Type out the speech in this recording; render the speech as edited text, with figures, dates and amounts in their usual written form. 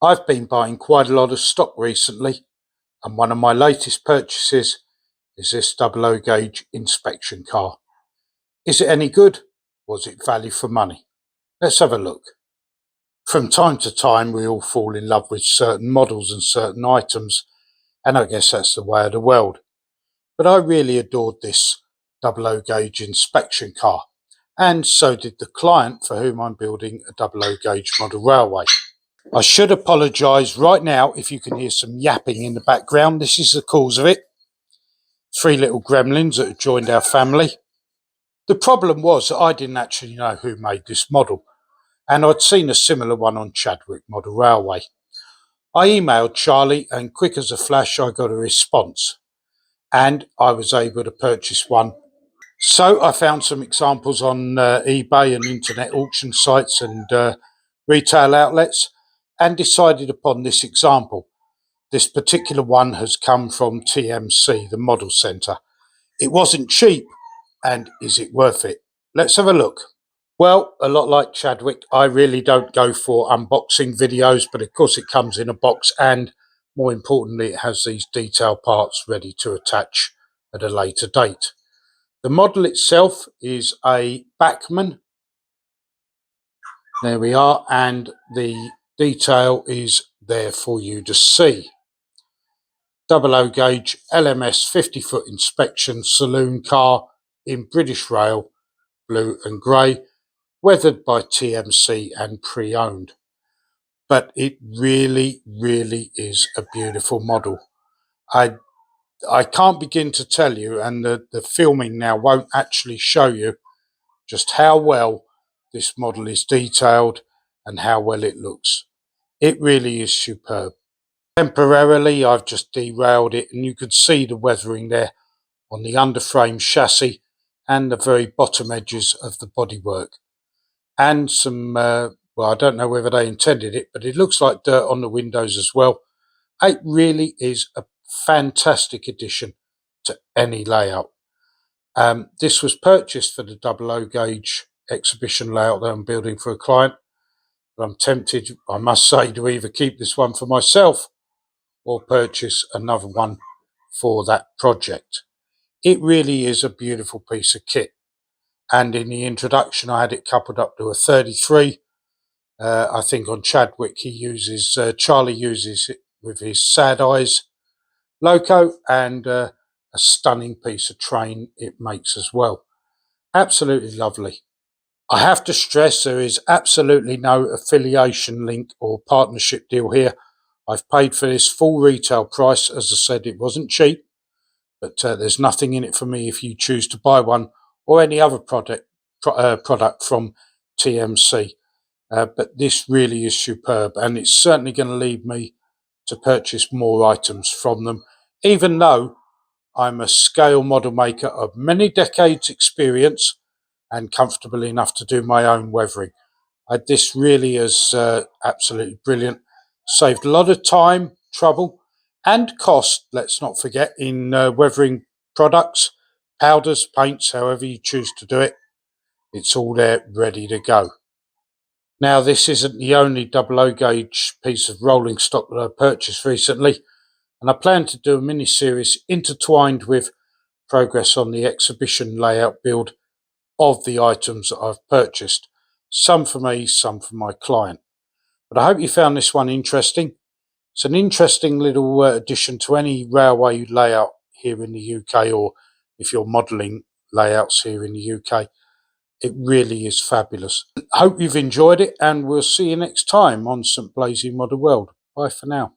I've been buying quite a lot of stock recently, and one of my latest purchases is this 00 gauge inspection car. Is it any good? Was it value for money? Let's have a look. From time to time, we all fall in love with certain models and certain items, and I guess that's the way of the world. But I really adored this 00 gauge inspection car, and so did the client for whom I'm building a 00 gauge model railway. I should apologise right now if you can hear some yapping in the background. This is the cause of it. Three little gremlins that have joined our family. The problem was that I didn't actually know who made this model, and I'd seen a similar one on Chadwick Model Railway. I emailed Charlie, and quick as a flash I got a response, and I was able to purchase one. So I found some examples on eBay and internet auction sites and retail outlets, and decided upon this example. This particular one has come from TMC, the Model Centre. It wasn't cheap, and is it worth it? Let's have a look. Well, a lot like Chadwick, I really don't go for unboxing videos, but of course it comes in a box, and more importantly, it has these detail parts ready to attach at a later date. The model itself is a Bachmann. There we are, and the detail is there for you to see. 00 gauge LMS 50-foot inspection saloon car in British Rail, blue and grey, weathered by TMC and pre-owned. But it really is a beautiful model. I can't begin to tell you, and the filming now won't actually show you just how well this model is detailed and how well it looks. It really is superb. Temporarily, I've just derailed it, and you can see the weathering there on the underframe chassis and the very bottom edges of the bodywork. And some, well, I don't know whether they intended it, but it looks like dirt on the windows as well. It really is a fantastic addition to any layout. This was purchased for the 00 gauge exhibition layout that I'm building for a client. But I'm tempted, I must say, to either keep this one for myself or purchase another one for that project. It really is a beautiful piece of kit. And in the introduction, I had it coupled up to a 33. I think on Chadwick, Charlie uses it with his Sad Eyes loco, and a stunning piece of train it makes as well. Absolutely lovely. I have to stress there is absolutely no affiliation link or partnership deal here. I've paid for this full retail price. As I said, it wasn't cheap, but there's nothing in it for me if you choose to buy one or any other product from TMC. But this really is superb, and it's certainly going to lead me to purchase more items from them, even though I'm a scale model maker of many decades experience and comfortable enough to do my own weathering. This really is absolutely brilliant. Saved a lot of time, trouble, and cost, let's not forget, in weathering products, powders, paints, however you choose to do it. It's all there ready to go. Now, this isn't the only 00 gauge piece of rolling stock that I purchased recently, and I plan to do a mini-series intertwined with progress on the exhibition layout build of the items that I've purchased. Some for me, some for my client. But I hope you found this one interesting. It's an interesting little addition to any railway layout here in the UK, or if you're modelling layouts here in the UK. It really is fabulous. Hope you've enjoyed it, and we'll see you next time on St Blazing Model World. Bye for now.